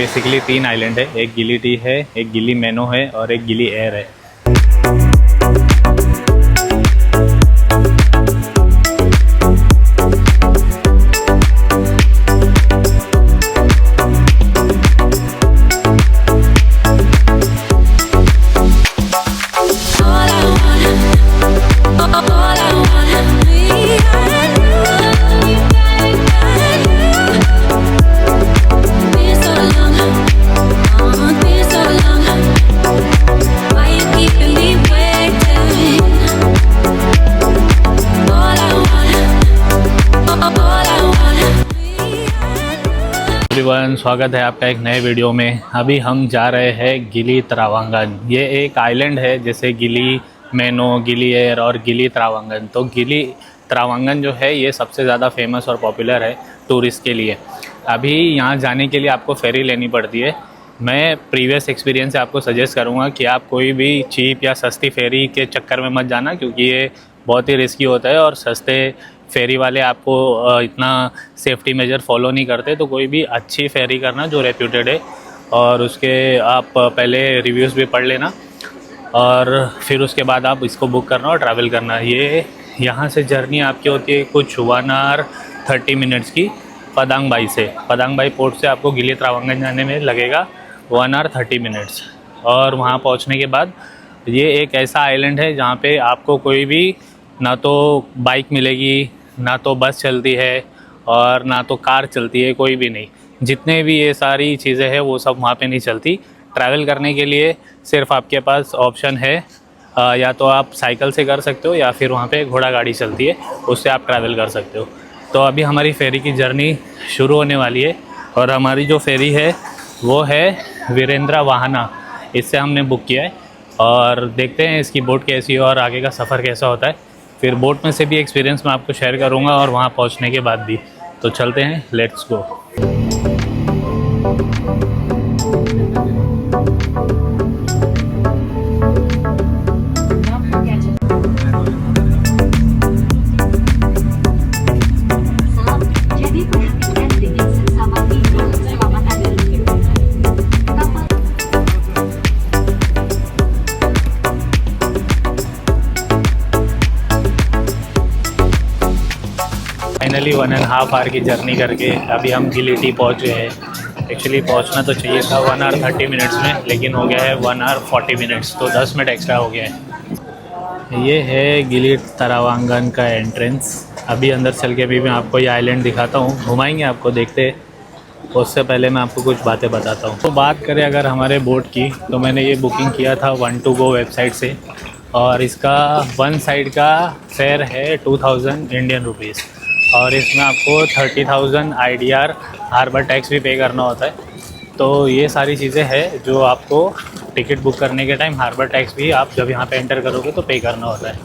Basically 3 island है, एक गिली टी है, एक गिली मैनो है और एक गिली एयर है। एवरीवन, स्वागत है आपका एक नए वीडियो में। अभी हम जा रहे हैं गिली त्रावंगन। ये एक आइलैंड है, जैसे गिली मैनो, गिली एयर और गिली त्रावंगन। तो गिली त्रावंगन जो है ये सबसे ज़्यादा फेमस और पॉपुलर है टूरिस्ट के लिए। अभी यहाँ जाने के लिए आपको फेरी लेनी पड़ती है। मैं प्रीवियस एक्सपीरियंस से आपको सजेस्ट करूँगा कि आप कोई भी चीप या सस्ती फेरी के चक्कर में मत जाना, क्योंकि ये बहुत ही रिस्की होता है और सस्ते फेरी वाले आपको इतना सेफ्टी मेजर फॉलो नहीं करते। तो कोई भी अच्छी फेरी करना जो रेप्यूटेड है, और उसके आप पहले रिव्यूज़ भी पढ़ लेना और फिर उसके बाद आप इसको बुक करना और ट्रैवल करना। ये यहाँ से जर्नी आपकी होती है कुछ 1 आवर 30 मिनट्स की पदांग बाई से। पदांग बाई पोर्ट से आपको गिली त्रावंगन जाने में लगेगा 1 आवर 30 मिनट्स। और वहाँ पहुँचने के बाद ये एक ऐसा आइलैंड है जहाँ पे आपको कोई भी ना तो बाइक मिलेगी, ना तो बस चलती है और ना तो कार चलती है, कोई भी नहीं। जितने भी ये सारी चीज़ें हैं वो सब वहाँ पे नहीं चलती। ट्रैवल करने के लिए सिर्फ आपके पास ऑप्शन है या तो आप साइकिल से कर सकते हो या फिर वहाँ पे घोड़ा गाड़ी चलती है, उससे आप ट्रैवल कर सकते हो। तो अभी हमारी फेरी की जर्नी शुरू होने वाली है और हमारी जो फेरी है वो है वीरेंद्र वाहना। इससे हमने बुक किया है और देखते हैं इसकी बोट कैसी है और आगे का सफ़र कैसा होता है। फिर बोट में से भी एक्सपीरियंस मैं आपको शेयर करूंगा और वहाँ पहुँचने के बाद भी। तो चलते हैं, लेट्स गो। फाइनली 1.5 आवर की जर्नी करके अभी हम गिली टी पहुँच गए हैं। एक्चुअली पहुँचना तो चाहिए था 1 आवर 30 मिनट्स में, लेकिन हो गया है 1 आवर 40 मिनट्स, तो 10 मिनट एक्स्ट्रा हो गया है। ये है गिली त्रावंगन का एंट्रेंस। अभी अंदर चल के भी मैं आपको ये आइलैंड दिखाता हूँ, घुमाएंगे आपको, देखते। उससे पहले मैं आपको कुछ बातें बताता हूँ। तो बात करें अगर हमारे बोट की, तो मैंने ये बुकिंग किया था One2Go वेबसाइट से और इसका 1 साइड का फेयर है 2000 इंडियन रुपीज़ और इसमें आपको 30,000 IDR हार्बर टैक्स भी पे करना होता है। तो ये सारी चीज़ें हैं जो आपको टिकट बुक करने के टाइम हार्बर टैक्स भी आप जब यहाँ पे एंटर करोगे तो पे करना होता है।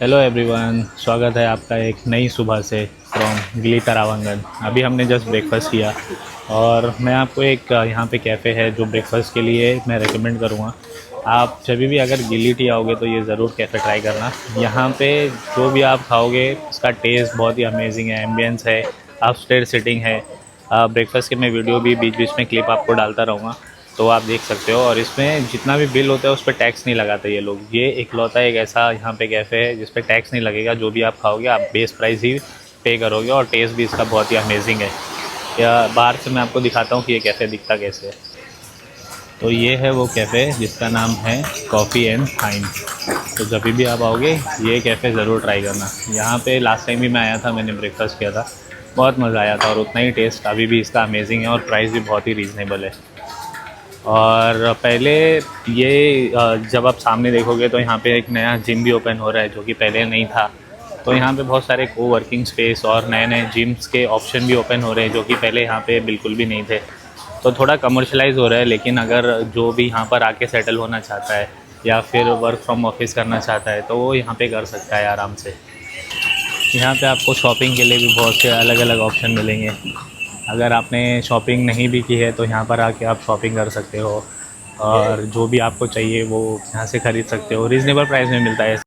हेलो एवरीवन, स्वागत है आपका एक नई सुबह से फ्रॉम गिली त्रावंगन। अभी हमने जस्ट ब्रेकफास्ट किया और मैं आपको एक यहाँ पे कैफ़े है जो ब्रेकफास्ट के लिए मैं रेकमेंड करूँगा। आप जब भी अगर गिली टी आओगे तो ये ज़रूर कैफ़े ट्राई करना। यहाँ पे जो भी आप खाओगे उसका टेस्ट बहुत ही अमेजिंग है, एम्बियंस है, अपस्टेयर सिटिंग है। ब्रेकफास्ट के मैं वीडियो भी बीच बीच में क्लिप आपको डालता रहूँगा, तो आप देख सकते हो। और इसमें जितना भी बिल होता है उस पर टैक्स नहीं लगाते ये लोग। ये इकलौता एक ऐसा यहाँ पे कैफ़े है जिस पे टैक्स नहीं लगेगा। जो भी आप खाओगे आप बेस प्राइस ही पे करोगे और टेस्ट भी इसका बहुत ही अमेजिंग है। या बाहर से मैं आपको दिखाता हूँ कि ये कैफ़े दिखता कैसे है। तो ये है वो कैफ़े जिसका नाम है कॉफ़ी एंड थाइन। तो जब भी आप आओगे ये कैफ़े ज़रूर ट्राई करना। यहाँ पे लास्ट टाइम भी मैं आया था, मैंने ब्रेकफास्ट किया था, बहुत मज़ा आया था और उतना ही टेस्ट अभी भी इसका अमेजिंग है और प्राइस भी बहुत ही रीज़नेबल है। और पहले ये जब आप सामने देखोगे तो यहाँ पे एक नया जिम भी ओपन हो रहा है जो कि पहले नहीं था। तो यहाँ पे बहुत सारे कोवर्किंग स्पेस और नए नए जिम्स के ऑप्शन भी ओपन हो रहे हैं जो कि पहले यहाँ पे बिल्कुल भी नहीं थे। तो थोड़ा कमर्शलाइज हो रहा है, लेकिन अगर जो भी यहाँ पर आके सेटल होना चाहता है या फिर वर्क फ्रॉम ऑफिस करना चाहता है तो वो यहाँ पे कर सकता है आराम से। यहाँ पे आपको शॉपिंग के लिए भी बहुत से अलग अलग ऑप्शन मिलेंगे। अगर आपने शॉपिंग नहीं भी की है तो यहाँ पर आके आप शॉपिंग कर सकते हो और जो भी आपको चाहिए वो यहाँ से ख़रीद सकते हो, रीज़नेबल प्राइस में मिलता है।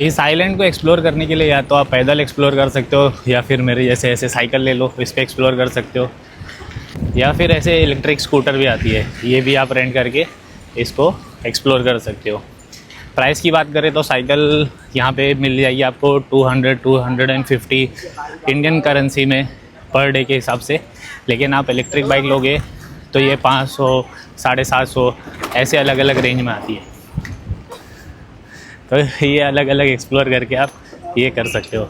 इस आइलैंड को एक्सप्लोर करने के लिए या तो आप पैदल एक्सप्लोर कर सकते हो या फिर मेरे जैसे ऐसे साइकिल ले लो, इस पर एक्सप्लोर कर सकते हो, या फिर ऐसे इलेक्ट्रिक स्कूटर भी आती है, ये भी आप रेंट करके इसको एक्सप्लोर कर सकते हो। प्राइस की बात करें तो साइकिल यहाँ पे मिल जाएगी आपको 200-250 इंडियन करेंसी में पर डे के हिसाब से। लेकिन आप इलेक्ट्रिक बाइक लोगे तो ये 500, 750 ऐसे अलग अलग रेंज में आती है। तो ये अलग अलग एक्सप्लोर करके आप ये कर सकते हो।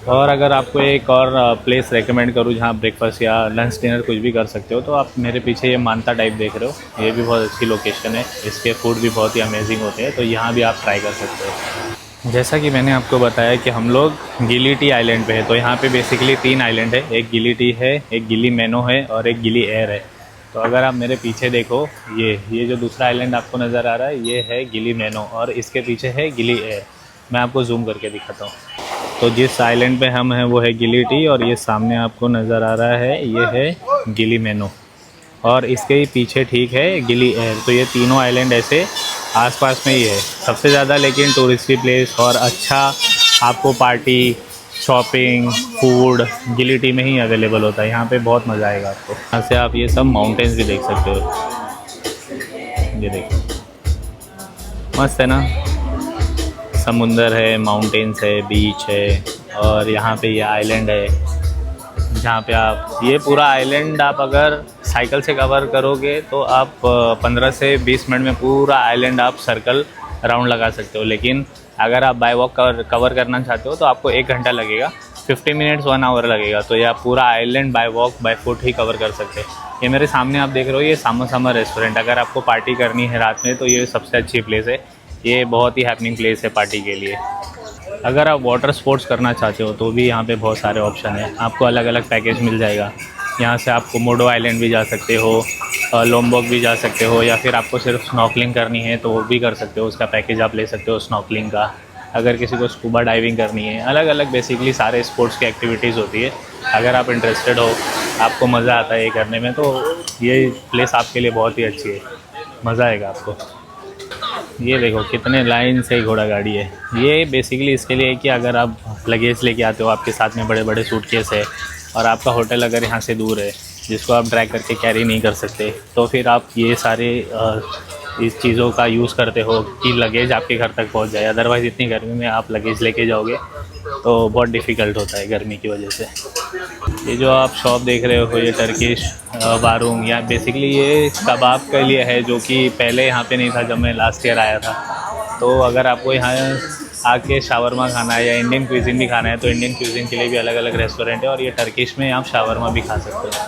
और अगर आपको एक और प्लेस रेकमेंड करूँ जहाँ ब्रेकफास्ट या लंच डिनर कुछ भी कर सकते हो, तो आप मेरे पीछे ये मानता टाइप देख रहे हो, ये भी बहुत अच्छी लोकेशन है, इसके फूड भी बहुत ही अमेजिंग होते हैं, तो यहाँ भी आप ट्राई कर सकते हो। जैसा कि मैंने आपको बताया कि हम लोग गिली टी आइलैंड पे है, तो यहाँ पे बेसिकली 3 आइलैंड है, एक गिली टी है, एक गिली मैनो है और एक गिली एयर है। तो अगर आप मेरे पीछे देखो, ये जो दूसरा आइलैंड आपको नज़र आ रहा है ये है गिली मैनो और इसके पीछे है गिली एयर। मैं आपको जूम करके दिखाता हूँ। तो जिस आइलैंड पे हम हैं वो है गिली टी और ये सामने आपको नज़र आ रहा है ये है गिली मैनो और इसके ही पीछे ठीक है गिली एयर। तो ये तीनों आइलैंड ऐसे आसपास में ही है। सबसे ज़्यादा लेकिन टूरिस्टी प्लेस और अच्छा आपको पार्टी, शॉपिंग, फूड गिली टी में ही अवेलेबल होता है। यहाँ पे बहुत मज़ा आएगा आपको। यहाँ से आप ये सब माउंटेन्स भी देख सकते हो, ये देखो मस्त है ना, समुंदर है, माउंटेन्स है, बीच है और यहाँ पे ये आइलैंड है जहाँ पे आप ये पूरा आइलैंड आप अगर साइकिल से कवर करोगे तो आप 15 से 20 मिनट में पूरा आइलैंड आप सर्कल राउंड लगा सकते हो। लेकिन अगर आप बाय वॉक कवर करना चाहते हो तो आपको 1 घंटा लगेगा, 50 मिनट्स 1 आवर लगेगा। तो ये आप पूरा island bye walk by foot he cover कर सकते हैं। ये मेरे सामने आप देख रहे हो ये सामा रेस्टोरेंट। अगर आपको पार्टी करनी है रात में तो ये सबसे अच्छी प्लेस है, ये बहुत ही हैपनिंग प्लेस है पार्टी के लिए। अगर आप वाटर स्पोर्ट्स करना चाहते हो तो भी यहाँ पे बहुत सारे ऑप्शन हैं, आपको अलग अलग पैकेज मिल जाएगा। यहाँ से आप कोमोडो आइलैंड भी जा सकते हो, लोम्बोक भी जा सकते हो, या फिर आपको सिर्फ स्नॉर्कलिंग करनी है तो वो भी कर सकते हो, उसका पैकेज आप ले सकते हो स्नॉर्कलिंग का। अगर किसी को स्कूबा डाइविंग करनी है, अलग अलग बेसिकली सारे स्पोर्ट्स की एक्टिविटीज़ होती है। अगर आप इंटरेस्टेड हो, आपको मज़ा आता है ये करने में, तो ये प्लेस आपके लिए बहुत ही अच्छी है, मज़ा आएगा आपको। ये देखो कितने लाइन से घोड़ा गाड़ी है। ये बेसिकली इसके लिए है कि अगर आप लगेज लेके आते हो, आपके साथ में बड़े बड़े सूटकेस है और आपका होटल अगर यहाँ से दूर है जिसको आप ड्रैग करके कैरी नहीं कर सकते, तो फिर आप ये सारे इस चीज़ों का यूज़ करते हो कि लगेज आपके घर तक पहुँच जाए। अदरवाइज़ इतनी गर्मी में आप लगेज लेके जाओगे तो बहुत डिफ़िकल्ट होता है गर्मी की वजह से। ये जो आप शॉप देख रहे हो ये टर्किश बारूम, या बेसिकली ये कबाब के लिए है, जो कि पहले यहाँ पे नहीं था जब मैं लास्ट ईयर आया था। तो अगर आपको यहाँ आके शावरमा खाना है या इंडियन क्यूज़िन भी खाना है तो इंडियन क्यूज़िन के लिए भी अलग अलग रेस्टोरेंट है और ये टर्किश में आप शावरमा भी खा सकते हो।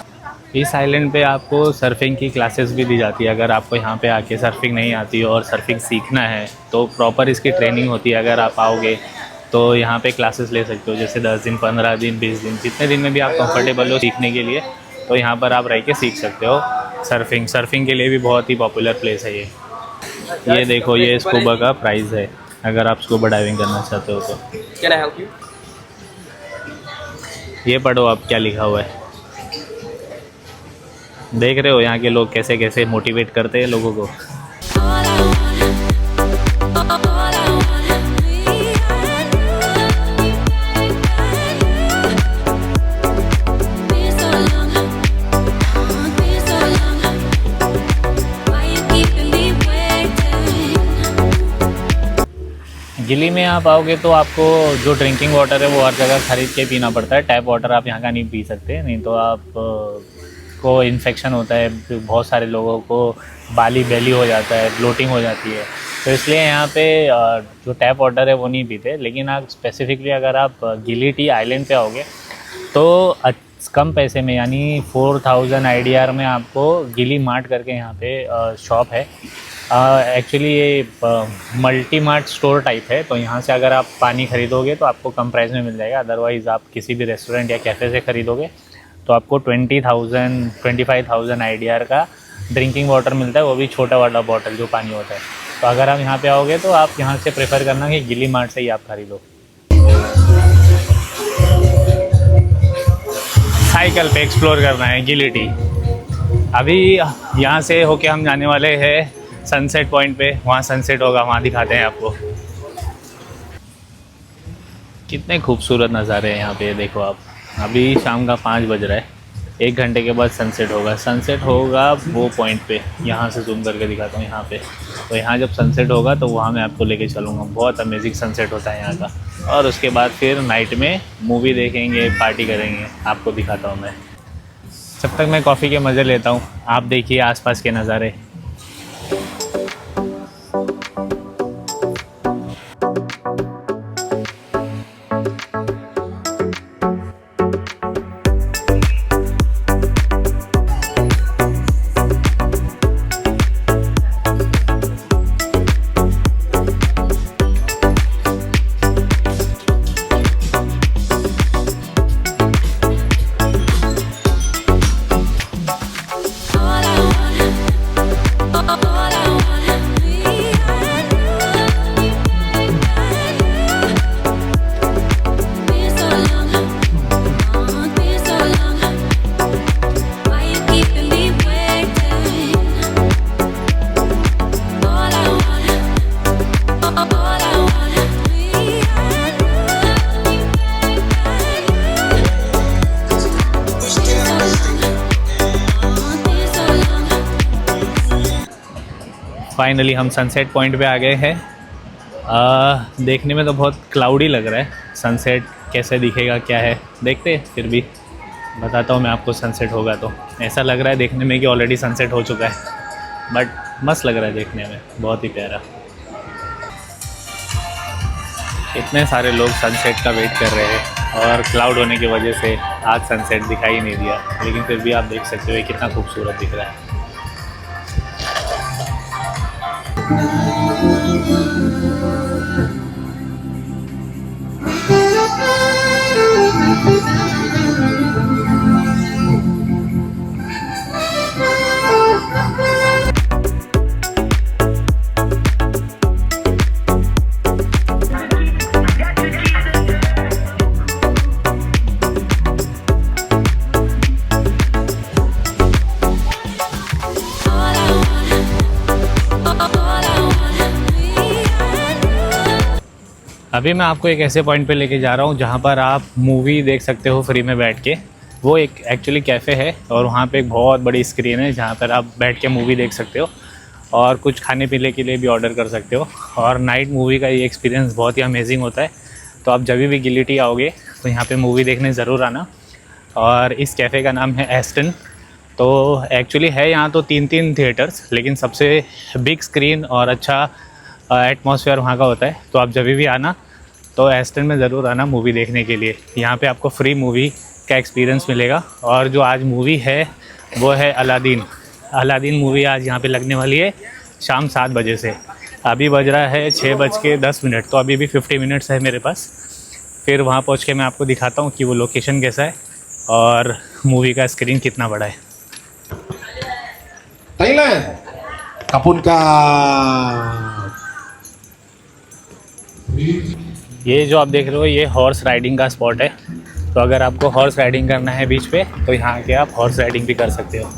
इस आइलैंड पे आपको सर्फिंग की क्लासेस भी दी जाती है। अगर आपको यहाँ पे आके सर्फिंग नहीं आती और सर्फिंग सीखना है तो प्रॉपर इसकी ट्रेनिंग होती है। अगर आप आओगे तो यहाँ पे क्लासेस ले सकते हो, जैसे 10 दिन, 15 दिन, 20 दिन, जितने दिन में भी आप कंफर्टेबल हो सीखने के लिए, तो यहाँ पर आप रह के सीख सकते हो सर्फिंग के लिए भी बहुत ही पॉपुलर प्लेस है ये। ये देखो ये स्कूबा का प्राइस है अगर आप स्कूबा डाइविंग करना चाहते हो तो। Can I help you? ये पढ़ो आप क्या लिखा हुआ है, देख रहे हो यहाँ के लोग कैसे कैसे मोटिवेट करते हैं लोगों को। गिली में आप आओगे तो आपको जो ड्रिंकिंग वाटर है वो हर जगह ख़रीद के पीना पड़ता है। टैप वाटर आप यहाँ का नहीं पी सकते, नहीं तो आप को इन्फेक्शन होता है। बहुत सारे लोगों को बाली बेली हो जाता है, ब्लोटिंग हो जाती है, तो इसलिए यहाँ पे जो टैप वाटर है वो नहीं पीते। लेकिन आप स्पेसिफिकली अगर आप गिली टी आइलैंड पे आओगे तो कम पैसे में, यानी 4000 IDR में आपको गिली मार्ट करके यहाँ पे शॉप है। एक्चुअली ये मल्टी मार्ट स्टोर टाइप है, तो यहाँ से अगर आप पानी ख़रीदोगे तो आपको कम प्राइस में मिल जाएगा। अदरवाइज़ आप किसी भी रेस्टोरेंट या कैफ़े से ख़रीदोगे तो तो आपको 25,000 IDR का ड्रिंकिंग वाटर मिलता है, वो भी छोटा वाला बॉटल जो पानी होता है। तो अगर आप यहाँ पे आओगे तो आप यहाँ से प्रेफर करना कि गिली मार्ट से ही आप खरीदो। साइकिल पे एक्सप्लोर करना है गिली टी। अभी यहाँ से होके हम जाने वाले हैं सनसेट पॉइंट पे, वहाँ सनसेट होगा, वहाँ दिखाते हैं आपको। कितने खूबसूरत नज़ारे हैं यहाँ पे, देखो आप। अभी शाम का 5 बज रहा है, 1 घंटे के बाद सनसेट होगा। सनसेट होगा वो पॉइंट पे, यहाँ से जूम करके दिखाता हूँ यहाँ पे। तो यहाँ जब सनसेट होगा तो वहाँ मैं आपको लेके चलूँगा। बहुत अमेजिंग सनसेट होता है यहाँ का। और उसके बाद फिर नाइट में मूवी देखेंगे, पार्टी करेंगे, आपको दिखाता हूँ मैं। जब तक मैं कॉफ़ी के मज़े लेता हूँ, आप देखिए आसपास के नज़ारे। फाइनली हम सनसेट पॉइंट पे आ गए हैं। देखने में तो बहुत क्लाउडी लग रहा है, सनसेट कैसे दिखेगा क्या है देखते हैं। फिर भी बताता हूँ मैं आपको, सनसेट होगा तो ऐसा लग रहा है देखने में कि ऑलरेडी सनसेट हो चुका है, बट मस्त लग रहा है देखने में, बहुत ही प्यारा। इतने सारे लोग सनसेट का वेट कर रहे हैं और क्लाउड होने की वजह से आज सनसेट दिखाई नहीं दिया, लेकिन फिर भी आप देख सकते हो ये कितना खूबसूरत दिख रहा है। अभी मैं आपको एक ऐसे पॉइंट पे लेके जा रहा हूँ जहाँ पर आप मूवी देख सकते हो फ्री में बैठ के। वो एक एक्चुअली कैफ़े है और वहाँ पे एक बहुत बड़ी स्क्रीन है जहाँ पर आप बैठ के मूवी देख सकते हो और कुछ खाने पीने के लिए भी ऑर्डर कर सकते हो। और नाइट मूवी का ये एक्सपीरियंस बहुत ही अमेजिंग होता है। तो आप जब भी गिली टी आओगे तो यहाँ पर मूवी देखने ज़रूर आना। और इस कैफ़े का नाम है एस्टन। तो एक्चुअली है यहाँ तो 3 थिएटर्स, लेकिन सबसे बिग स्क्रीन और अच्छा एटमॉस्फेयर वहाँ का होता है। तो आप जब भी आना तो एस्टन में ज़रूर आना मूवी देखने के लिए। यहाँ पे आपको फ्री मूवी का एक्सपीरियंस मिलेगा। और जो आज मूवी है वो है अलादीन। अलादीन मूवी आज यहाँ पे लगने वाली है शाम 7 बजे से। अभी बज रहा है 6:10, तो अभी भी 50 मिनट्स है मेरे पास। फिर वहाँ पहुँच के मैं आपको दिखाता हूँ कि वो लोकेशन कैसा है और मूवी का स्क्रीन कितना बड़ा है। Thailand, Kapun ka. ये जो आप देख रहे हो ये हॉर्स राइडिंग का स्पॉट है। तो अगर आपको हॉर्स राइडिंग करना है बीच पे तो यहाँ आके आप हॉर्स राइडिंग भी कर सकते हो।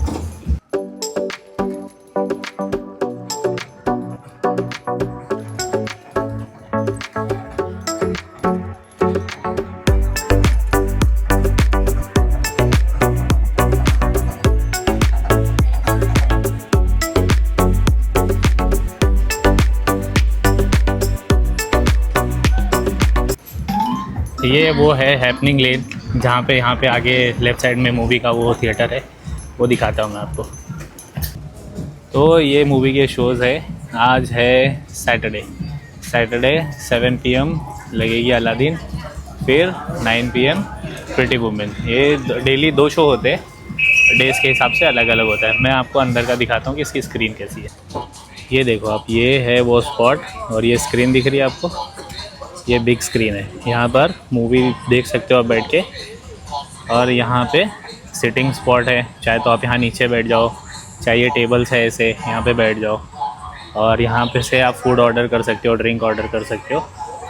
ये वो है हैपनिंग लेन जहाँ पे यहाँ पे आगे लेफ़्ट साइड में मूवी का वो थिएटर है, वो दिखाता हूँ मैं आपको। तो ये मूवी के शोज़ है। आज है सैटरडे 7 PM लगेगी अलादीन, फिर 9 PM प्रिटी वुमेन। ये डेली 2 शो होते हैं, डेज़ के हिसाब से अलग अलग होता है। मैं आपको अंदर का दिखाता हूँ कि इसकी स्क्रीन कैसी है। ये देखो आप, ये है वो स्पॉट और ये स्क्रीन दिख रही है आपको, ये बिग स्क्रीन है। यहाँ पर मूवी देख सकते हो आप बैठ के। और यहाँ पे सिटिंग स्पॉट है, चाहे तो आप यहाँ नीचे बैठ जाओ, चाहे ये टेबल्स है ऐसे यहाँ पे बैठ जाओ, और यहाँ पे से आप फूड ऑर्डर कर सकते हो, ड्रिंक ऑर्डर कर सकते हो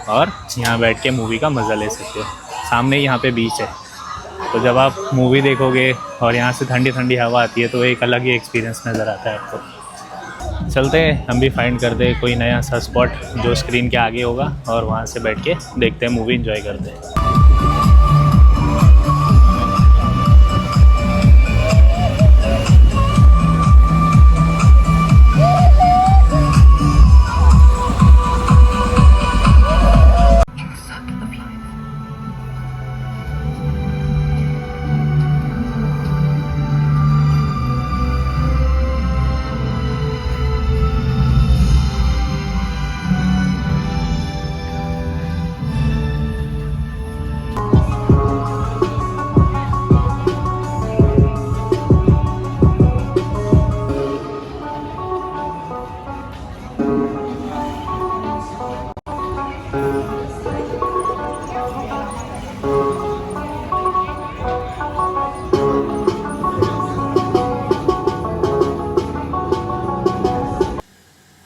और यहाँ बैठ के मूवी का मज़ा ले सकते हो। सामने ही यहाँ पे बीच है, तो जब आप मूवी देखोगे और यहाँ से ठंडी ठंडी हवा आती है तो एक अलग ही एक्सपीरियंस नज़र आता है आपको। चलते हैं हम भी फाइंड करते हैं कोई नया सा स्पॉट जो स्क्रीन के आगे होगा और वहाँ से बैठ के देखते हैं मूवी, एंजॉय करते हैं।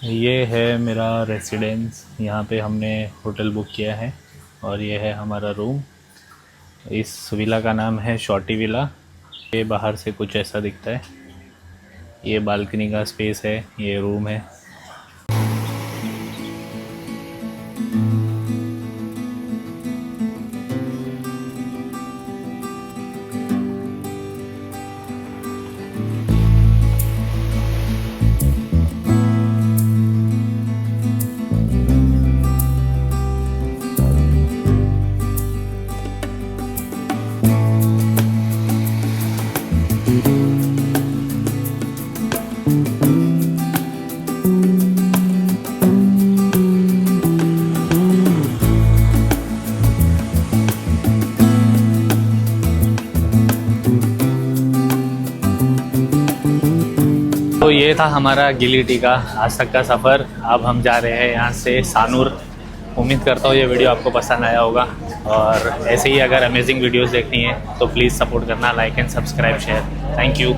ये है मेरा रेसिडेंस, यहाँ पे हमने होटल बुक किया है और ये है हमारा रूम। इस विला का नाम है शॉर्टी विला। ये बाहर से कुछ ऐसा दिखता है, ये बालकनी का स्पेस है, ये रूम है। तो ये था हमारा गिली टी का आज तक का सफ़र। अब हम जा रहे हैं यहाँ से सानूर। उम्मीद करता हूँ ये वीडियो आपको पसंद आया होगा, और ऐसे ही अगर अमेजिंग वीडियोस देखनी है तो प्लीज़ सपोर्ट करना, like and subscribe share. Thank you.